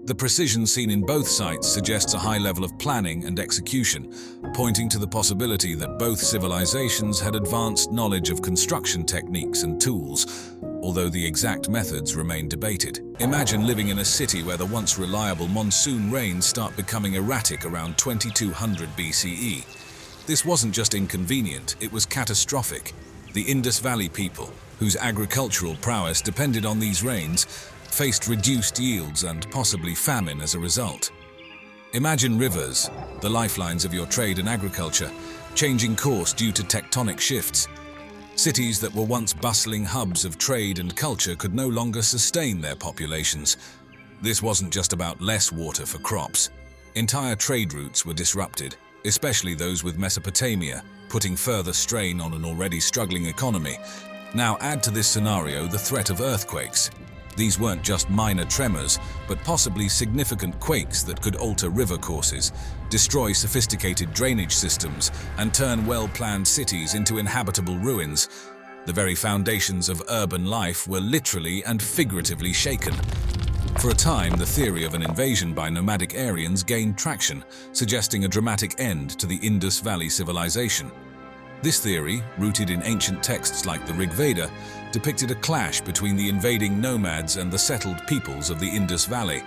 The precision seen in both sites suggests a high level of planning and execution, pointing to the possibility that both civilizations had advanced knowledge of construction techniques and tools, although the exact methods remain debated. Imagine living in a city where the once reliable monsoon rains start becoming erratic around 2200 BCE. This wasn't just inconvenient, it was catastrophic. The Indus Valley people, whose agricultural prowess depended on these rains, faced reduced yields and possibly famine as a result. Imagine rivers, the lifelines of your trade and agriculture, changing course due to tectonic shifts. Cities that were once bustling hubs of trade and culture could no longer sustain their populations. This wasn't just about less water for crops. Entire trade routes were disrupted, especially those with Mesopotamia, putting further strain on an already struggling economy. Now add to this scenario the threat of earthquakes. These weren't just minor tremors, but possibly significant quakes that could alter river courses, destroy sophisticated drainage systems, and turn well-planned cities into inhabitable ruins. The very foundations of urban life were literally and figuratively shaken. For a time, the theory of an invasion by nomadic Aryans gained traction, suggesting a dramatic end to the Indus Valley civilization. This theory, rooted in ancient texts like the Rig Veda, depicted a clash between the invading nomads and the settled peoples of the Indus Valley.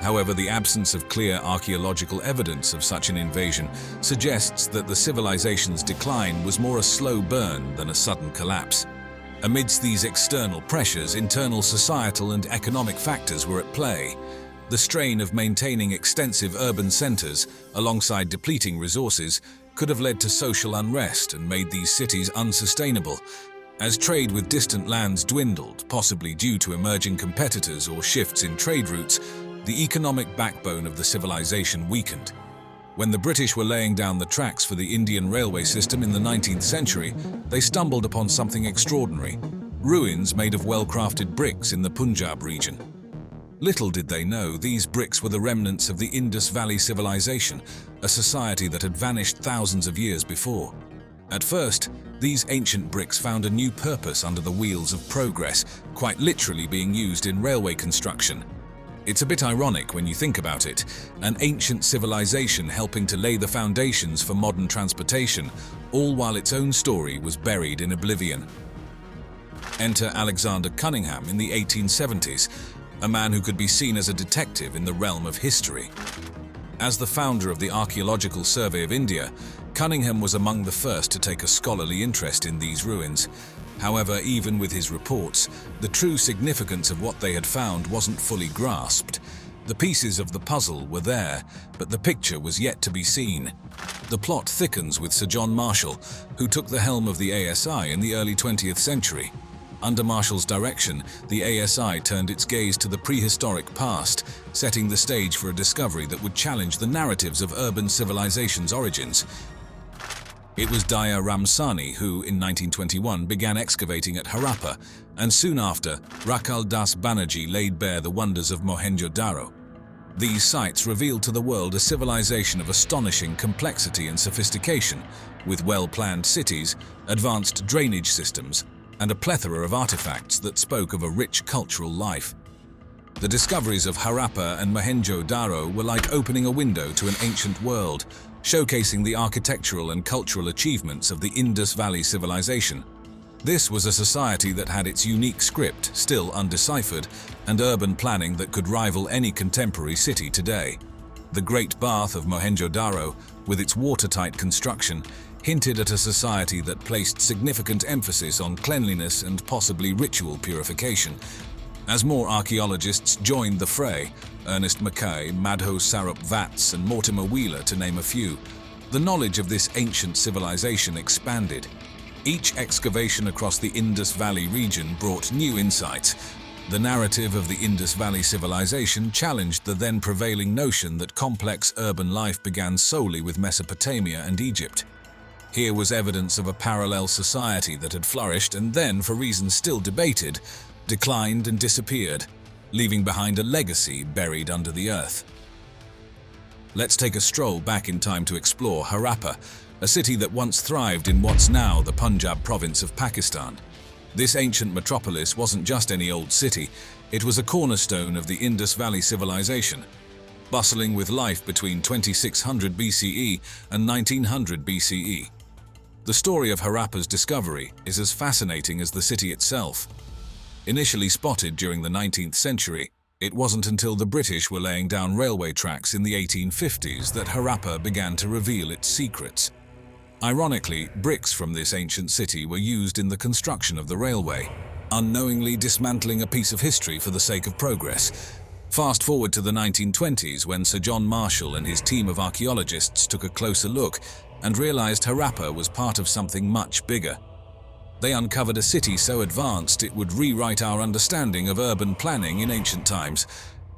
However, the absence of clear archaeological evidence of such an invasion suggests that the civilization's decline was more a slow burn than a sudden collapse. Amidst these external pressures, internal societal and economic factors were at play. The strain of maintaining extensive urban centers, alongside depleting resources, could have led to social unrest and made these cities unsustainable. As trade with distant lands dwindled, possibly due to emerging competitors or shifts in trade routes, the economic backbone of the civilization weakened. When the British were laying down the tracks for the Indian railway system in the 19th century, they stumbled upon something extraordinary: ruins made of well-crafted bricks in the Punjab region. Little did they know, these bricks were the remnants of the Indus Valley civilization, a society that had vanished thousands of years before. At first, these ancient bricks found a new purpose under the wheels of progress, quite literally being used in railway construction. It's a bit ironic when you think about it, an ancient civilization helping to lay the foundations for modern transportation, all while its own story was buried in oblivion. Enter Alexander Cunningham in the 1870s, a man who could be seen as a detective in the realm of history. As the founder of the Archaeological Survey of India, Cunningham was among the first to take a scholarly interest in these ruins. However, even with his reports, the true significance of what they had found wasn't fully grasped. The pieces of the puzzle were there, but the picture was yet to be seen. The plot thickens with Sir John Marshall, who took the helm of the ASI in the early 20th century. Under Marshall's direction, the ASI turned its gaze to the prehistoric past, setting the stage for a discovery that would challenge the narratives of urban civilization's origins. It was Daya Ramsani who, in 1921, began excavating at Harappa, and soon after, Rakal Das Banerjee laid bare the wonders of Mohenjo-Daro. These sites revealed to the world a civilization of astonishing complexity and sophistication, with well-planned cities, advanced drainage systems, and a plethora of artifacts that spoke of a rich cultural life. The discoveries of Harappa and Mohenjo-Daro were like opening a window to an ancient world, showcasing the architectural and cultural achievements of the Indus Valley civilization. This was a society that had its unique script still undeciphered, and urban planning that could rival any contemporary city today. The Great Bath of Mohenjo-Daro, with its watertight construction, hinted at a society that placed significant emphasis on cleanliness and possibly ritual purification. As more archaeologists joined the fray, Ernest Mackay, Madho Sarup Vats, and Mortimer Wheeler to name a few, the knowledge of this ancient civilization expanded. Each excavation across the Indus Valley region brought new insights. The narrative of the Indus Valley civilization challenged the then prevailing notion that complex urban life began solely with Mesopotamia and Egypt. Here was evidence of a parallel society that had flourished and then, for reasons still debated, declined and disappeared, leaving behind a legacy buried under the earth. Let's take a stroll back in time to explore Harappa, a city that once thrived in what's now the Punjab province of Pakistan. This ancient metropolis wasn't just any old city, it was a cornerstone of the Indus Valley civilization, bustling with life between 2600 BCE and 1900 BCE. The story of Harappa's discovery is as fascinating as the city itself. Initially spotted during the 19th century, it wasn't until the British were laying down railway tracks in the 1850s that Harappa began to reveal its secrets. Ironically, bricks from this ancient city were used in the construction of the railway, unknowingly dismantling a piece of history for the sake of progress. Fast forward to the 1920s, when Sir John Marshall and his team of archaeologists took a closer look and realized Harappa was part of something much bigger. They uncovered a city so advanced it would rewrite our understanding of urban planning in ancient times.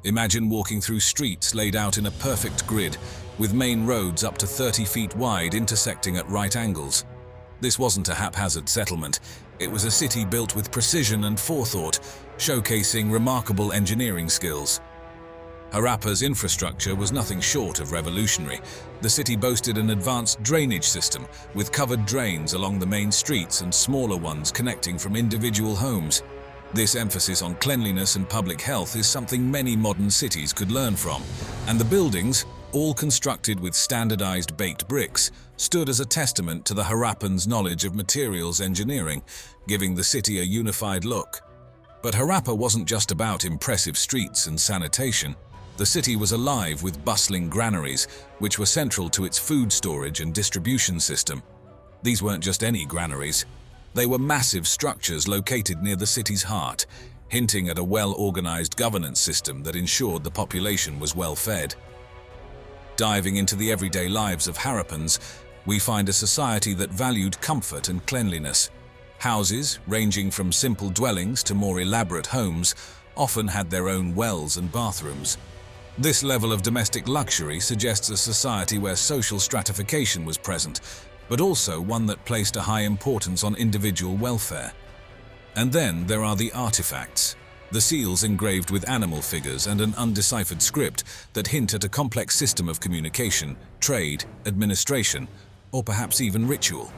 Imagine walking through streets laid out in a perfect grid, with main roads up to 30 feet wide intersecting at right angles. This wasn't a haphazard settlement. It was a city built with precision and forethought, showcasing remarkable engineering skills. Harappa's infrastructure was nothing short of revolutionary. The city boasted an advanced drainage system, with covered drains along the main streets and smaller ones connecting from individual homes. This emphasis on cleanliness and public health is something many modern cities could learn from, and the buildings, all constructed with standardized baked bricks, stood as a testament to the Harappans' knowledge of materials engineering, giving the city a unified look. But Harappa wasn't just about impressive streets and sanitation. The city was alive with bustling granaries, which were central to its food storage and distribution system. These weren't just any granaries. They were massive structures located near the city's heart, hinting at a well-organized governance system that ensured the population was well-fed. Diving into the everyday lives of Harappans, we find a society that valued comfort and cleanliness. Houses, ranging from simple dwellings to more elaborate homes, often had their own wells and bathrooms. This level of domestic luxury suggests a society where social stratification was present, but also one that placed a high importance on individual welfare. And then there are the artifacts, the seals engraved with animal figures and an undeciphered script that hint at a complex system of communication, trade, administration, or perhaps even ritual.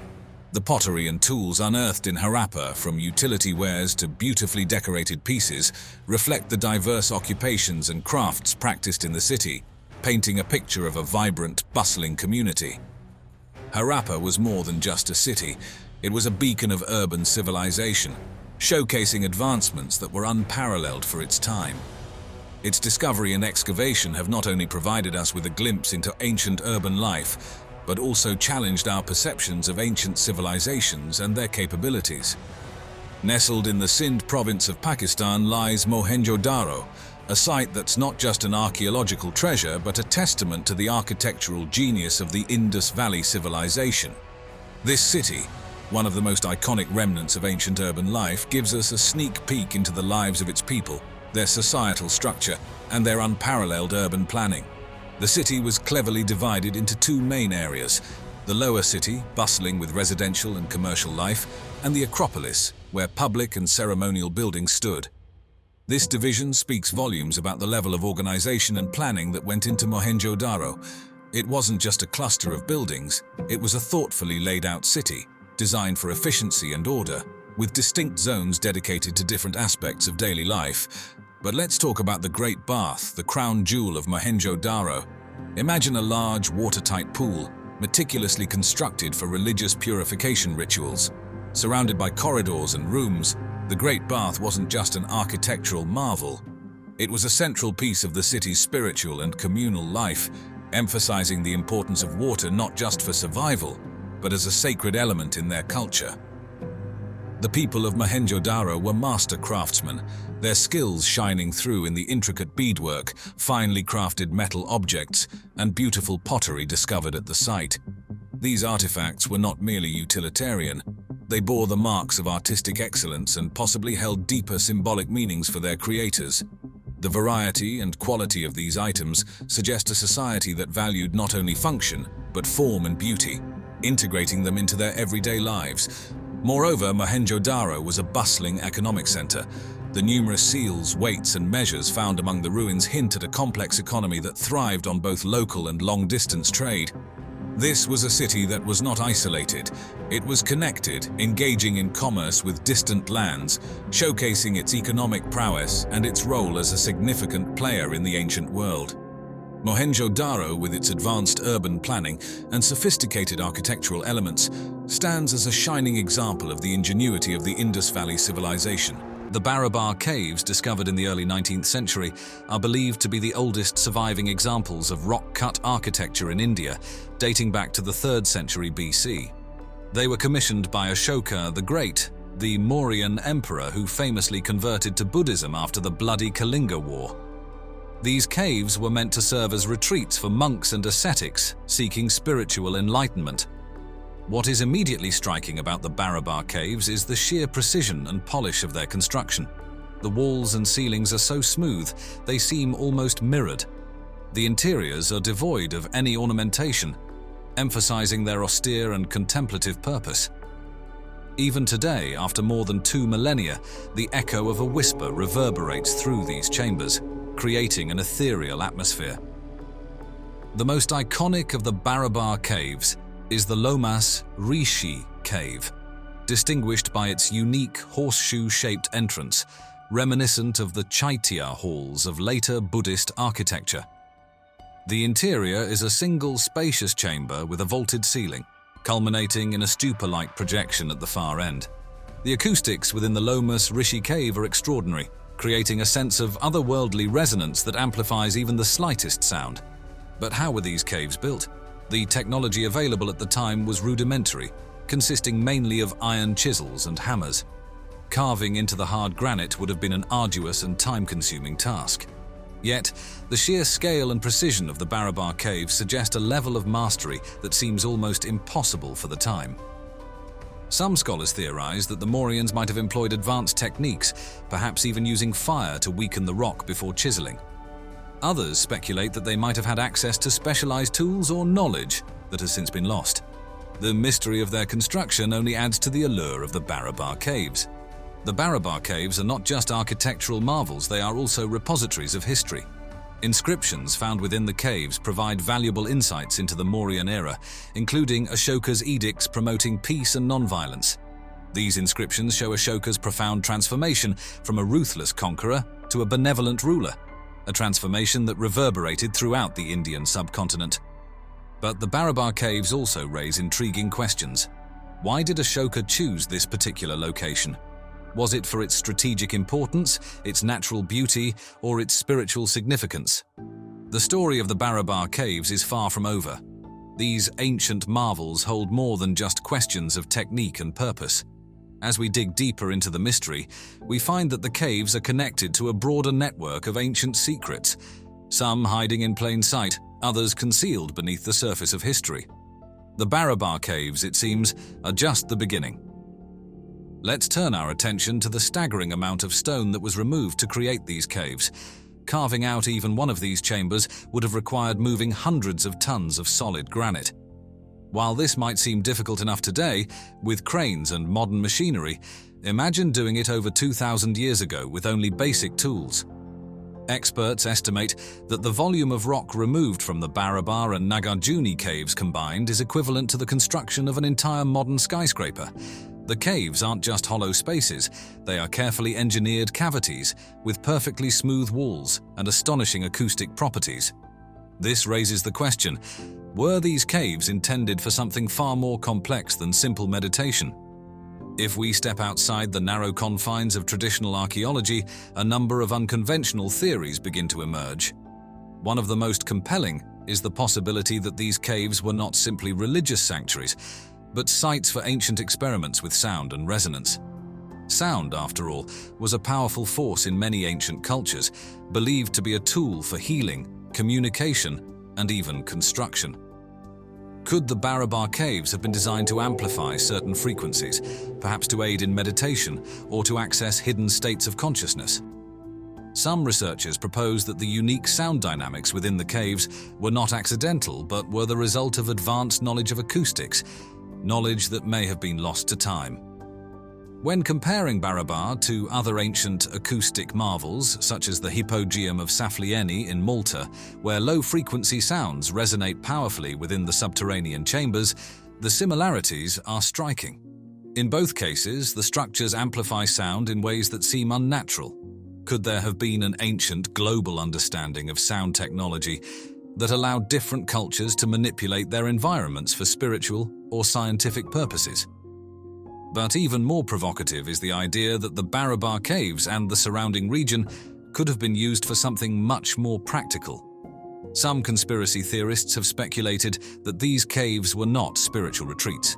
The pottery and tools unearthed in Harappa, from utility wares to beautifully decorated pieces, reflect the diverse occupations and crafts practiced in the city, painting a picture of a vibrant, bustling community. Harappa was more than just a city. It was a beacon of urban civilization, showcasing advancements that were unparalleled for its time. Its discovery and excavation have not only provided us with a glimpse into ancient urban life, but also challenged our perceptions of ancient civilizations and their capabilities. Nestled in the Sindh province of Pakistan lies Mohenjo-Daro, a site that's not just an archaeological treasure but a testament to the architectural genius of the Indus Valley civilization. This city, one of the most iconic remnants of ancient urban life, gives us a sneak peek into the lives of its people, their societal structure, and their unparalleled urban planning. The city was cleverly divided into two main areas: the lower city, bustling with residential and commercial life, and the Acropolis, where public and ceremonial buildings stood. This division speaks volumes about the level of organization and planning that went into Mohenjo-Daro. It wasn't just a cluster of buildings, it was a thoughtfully laid out city, designed for efficiency and order, with distinct zones dedicated to different aspects of daily life. But let's talk about the Great Bath, the crown jewel of Mohenjo-Daro. Imagine a large, watertight pool, meticulously constructed for religious purification rituals. Surrounded by corridors and rooms, the Great Bath wasn't just an architectural marvel. It was a central piece of the city's spiritual and communal life, emphasizing the importance of water not just for survival, but as a sacred element in their culture. The people of Mohenjo-Daro were master craftsmen, their skills shining through in the intricate beadwork, finely crafted metal objects, and beautiful pottery discovered at the site. These artifacts were not merely utilitarian. They bore the marks of artistic excellence and possibly held deeper symbolic meanings for their creators. The variety and quality of these items suggest a society that valued not only function, but form and beauty. integrating them into their everyday lives. Moreover, Mohenjo-Daro was a bustling economic center. The numerous seals, weights, and measures found among the ruins hint at a complex economy that thrived on both local and long-distance trade. This was a city that was not isolated. It was connected, engaging in commerce with distant lands, showcasing its economic prowess and its role as a significant player in the ancient world. Mohenjo-Daro, with its advanced urban planning and sophisticated architectural elements, stands as a shining example of the ingenuity of the Indus Valley civilization. The Barabar Caves, discovered in the early 19th century, are believed to be the oldest surviving examples of rock-cut architecture in India, dating back to the 3rd century BC. They were commissioned by Ashoka the Great, the Mauryan emperor who famously converted to Buddhism after the bloody Kalinga War. These caves were meant to serve as retreats for monks and ascetics seeking spiritual enlightenment. What is immediately striking about the Barabar Caves is the sheer precision and polish of their construction. The walls and ceilings are so smooth, they seem almost mirrored. The interiors are devoid of any ornamentation, emphasizing their austere and contemplative purpose. Even today, after more than 2 millennia, the echo of a whisper reverberates through these chambers, creating an ethereal atmosphere. The most iconic of the Barabar Caves is the Lomas Rishi Cave, distinguished by its unique horseshoe-shaped entrance, reminiscent of the Chaitya halls of later Buddhist architecture. The interior is a single spacious chamber with a vaulted ceiling, culminating in a stupa-like projection at the far end. The acoustics within the Lomas Rishi Cave are extraordinary, creating a sense of otherworldly resonance that amplifies even the slightest sound. But how were these caves built? The technology available at the time was rudimentary, consisting mainly of iron chisels and hammers. Carving into the hard granite would have been an arduous and time-consuming task. Yet, the sheer scale and precision of the Barabar Caves suggest a level of mastery that seems almost impossible for the time. Some scholars theorize that the Mauryans might have employed advanced techniques, perhaps even using fire to weaken the rock before chiseling. Others speculate that they might have had access to specialized tools or knowledge that has since been lost. The mystery of their construction only adds to the allure of the Barabar Caves. The Barabar Caves are not just architectural marvels, they are also repositories of history. Inscriptions found within the caves provide valuable insights into the Mauryan era, including Ashoka's edicts promoting peace and non-violence. These inscriptions show Ashoka's profound transformation from a ruthless conqueror to a benevolent ruler, a transformation that reverberated throughout the Indian subcontinent. But the Barabar Caves also raise intriguing questions. Why did Ashoka choose this particular location? Was it for its strategic importance, its natural beauty, or its spiritual significance? The story of the Barabar Caves is far from over. These ancient marvels hold more than just questions of technique and purpose. As we dig deeper into the mystery, we find that the caves are connected to a broader network of ancient secrets, some hiding in plain sight, others concealed beneath the surface of history. The Barabar Caves, it seems, are just the beginning. Let's turn our attention to the staggering amount of stone that was removed to create these caves. Carving out even one of these chambers would have required moving hundreds of tons of solid granite. While this might seem difficult enough today, with cranes and modern machinery, imagine doing it over 2,000 years ago with only basic tools. Experts estimate that the volume of rock removed from the Barabar and Nagarjuni caves combined is equivalent to the construction of an entire modern skyscraper. The caves aren't just hollow spaces, they are carefully engineered cavities with perfectly smooth walls and astonishing acoustic properties. This raises the question, were these caves intended for something far more complex than simple meditation? If we step outside the narrow confines of traditional archaeology, a number of unconventional theories begin to emerge. One of the most compelling is the possibility that these caves were not simply religious sanctuaries, but sites for ancient experiments with sound and resonance. Sound, after all, was a powerful force in many ancient cultures, believed to be a tool for healing, communication, and even construction. Could the Barabar Caves have been designed to amplify certain frequencies, perhaps to aid in meditation or to access hidden states of consciousness? Some researchers propose that the unique sound dynamics within the caves were not accidental, but were the result of advanced knowledge of acoustics, knowledge that may have been lost to time. When comparing Barabar to other ancient acoustic marvels, such as the Hypogeum of Saflieni in Malta, where low-frequency sounds resonate powerfully within the subterranean chambers, the similarities are striking. In both cases, the structures amplify sound in ways that seem unnatural. Could there have been an ancient global understanding of sound technology that allowed different cultures to manipulate their environments for spiritual or scientific purposes? But even more provocative is the idea that the Barabar Caves and the surrounding region could have been used for something much more practical. Some conspiracy theorists have speculated that these caves were not spiritual retreats,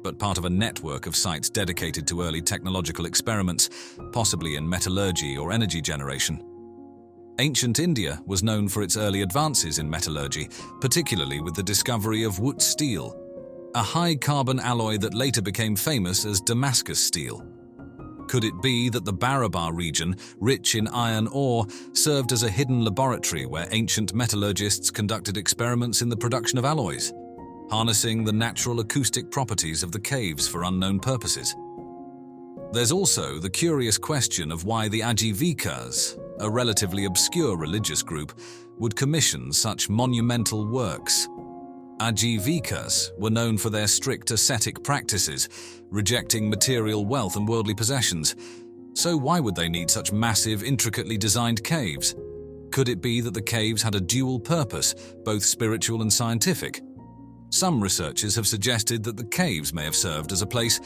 but part of a network of sites dedicated to early technological experiments, possibly in metallurgy or energy generation. Ancient India was known for its early advances in metallurgy, particularly with the discovery of Wootz steel, a high-carbon alloy that later became famous as Damascus steel. Could it be that the Barabar region, rich in iron ore, served as a hidden laboratory where ancient metallurgists conducted experiments in the production of alloys, harnessing the natural acoustic properties of the caves for unknown purposes? There's also the curious question of why the Ajivikas, a relatively obscure religious group, would commission such monumental works. Ajivikas were known for their strict ascetic practices, rejecting material wealth and worldly possessions. So why would they need such massive, intricately designed caves? Could it be that the caves had a dual purpose, both spiritual and scientific? Some researchers have suggested that the caves may have served as a place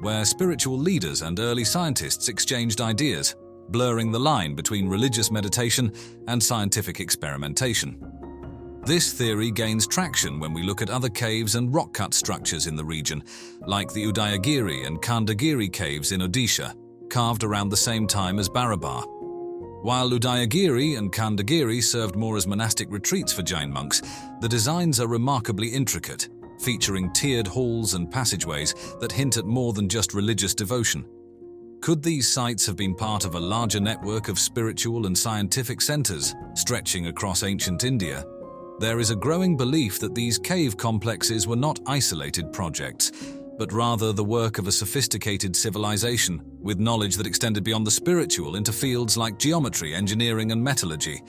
where spiritual leaders and early scientists exchanged ideas, blurring the line between religious meditation and scientific experimentation. This theory gains traction when we look at other caves and rock-cut structures in the region, like the Udayagiri and Khandagiri caves in Odisha, carved around the same time as Barabar. While Udayagiri and Khandagiri served more as monastic retreats for Jain monks, the designs are remarkably intricate, featuring tiered halls and passageways that hint at more than just religious devotion. Could these sites have been part of a larger network of spiritual and scientific centers stretching across ancient India? There is a growing belief that these cave complexes were not isolated projects, but rather the work of a sophisticated civilization, with knowledge that extended beyond the spiritual into fields like geometry, engineering, and metallurgy.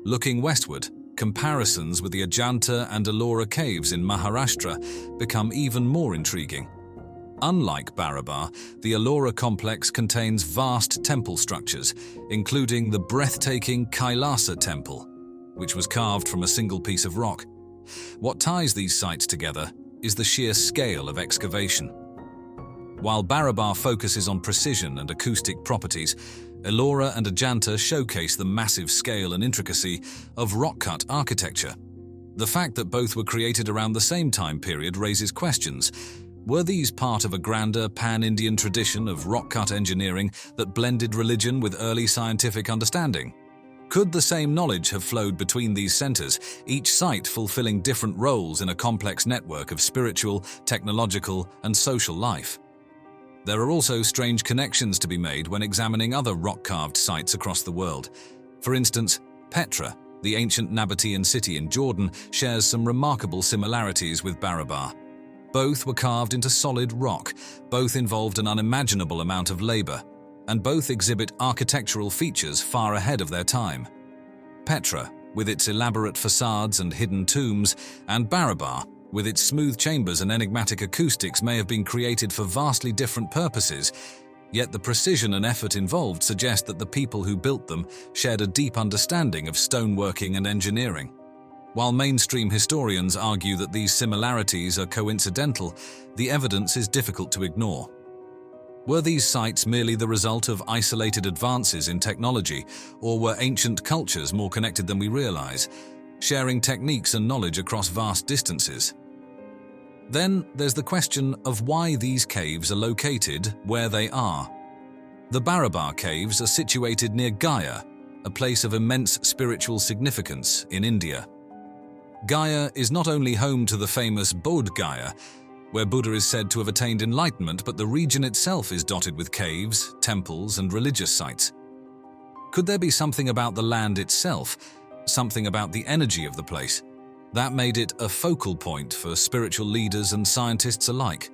Looking westward, comparisons with the Ajanta and Ellora caves in Maharashtra become even more intriguing. Unlike Barabar, the Ellora complex contains vast temple structures, including the breathtaking Kailasa temple, which was carved from a single piece of rock. What ties these sites together is the sheer scale of excavation. While Barabar focuses on precision and acoustic properties, Ellora and Ajanta showcase the massive scale and intricacy of rock-cut architecture. The fact that both were created around the same time period raises questions. Were these part of a grander pan-Indian tradition of rock-cut engineering that blended religion with early scientific understanding? Could the same knowledge have flowed between these centers, each site fulfilling different roles in a complex network of spiritual, technological, and social life? There are also strange connections to be made when examining other rock-carved sites across the world. For instance, Petra, the ancient Nabatean city in Jordan, shares some remarkable similarities with Barabar. Both were carved into solid rock, both involved an unimaginable amount of labor, and both exhibit architectural features far ahead of their time. Petra, with its elaborate facades and hidden tombs, and Barabar, with its smooth chambers and enigmatic acoustics, may have been created for vastly different purposes, yet the precision and effort involved suggest that the people who built them shared a deep understanding of stoneworking and engineering. While mainstream historians argue that these similarities are coincidental, the evidence is difficult to ignore. Were these sites merely the result of isolated advances in technology, or were ancient cultures more connected than we realize, sharing techniques and knowledge across vast distances? Then there's the question of why these caves are located where they are. The Barabar Caves are situated near Gaya, a place of immense spiritual significance in India. Gaya is not only home to the famous Bodh Gaya, where Buddha is said to have attained enlightenment, but the region itself is dotted with caves, temples, and religious sites. Could there be something about the land itself, something about the energy of the place, that made it a focal point for spiritual leaders and scientists alike?